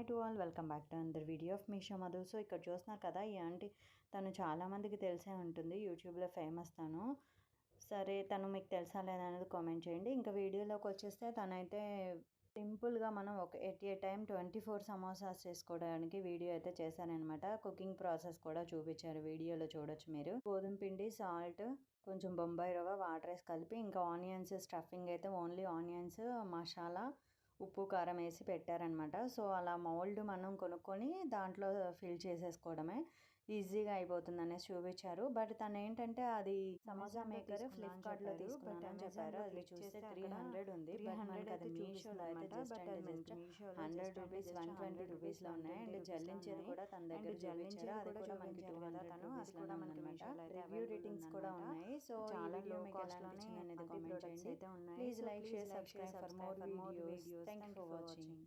Hi to all, welcome back to another video of Meesho Madhu. So ఇక్కడ చూస్తున్నారు కదా, ఈ ఆంటీ తను చాలామందికి తెలిసే ఉంటుంది, యూట్యూబ్లో ఫేమస్ తను. సరే తను మీకు తెలుసా లేదా అనేది కామెంట్ చేయండి. ఇంకా వీడియోలోకి వచ్చేస్తే తనైతే సింపుల్గా మనం ఒక ఎట్ ఏ టైం 24 సమోసాస్ చేసుకోవడానికి వీడియో అయితే చేశారనమాట. కుకింగ్ ప్రాసెస్ కూడా చూపించారు, వీడియోలో చూడొచ్చు మీరు. గోధుమ పిండి, సాల్ట్, కొంచెం బొంబాయి రవ్వ, వాటర్ వేసి కలిపి, ఇంకా ఆనియన్స్ స్టఫింగ్ అయితే ఓన్లీ ఆనియన్స్, మసాలా, ఉప్పు, కారం వేసి పెట్టారనమాట. సో అలా మౌల్డ్ మనం కొనుక్కొని దాంట్లో ఫిల్ చేసేసుకోవడమే, ఈజీగా అయిపోతుంది అనేసి చూపించారు. బట్ తను ఏంటంటే అది సమోసా మేకర్ ఫ్లిప్కార్ట్లో తీసుకున్నాను అని చెప్పారు. అది చూస్తే 300 ఉంది, బట్ మనకి అది మీషోలో అయితే జస్ట్ 100 రూపీస్ 120 రూపీస్లో ఉన్నాయి. అండ్ జల్లించేది కూడా తన దగ్గర చూపించారు, అది కూడా మనకి 200 రూపీస్లో ఉందన్నమాట. రివ్యూ రేటింగ్స్ కూడా ఉన్నాయి. సో చాలా వీడియో మీకు ఎలా అనిపించింది అనేది కామెంట్ చేయండి. Please like, share, subscribe for more videos. Thank you for watching.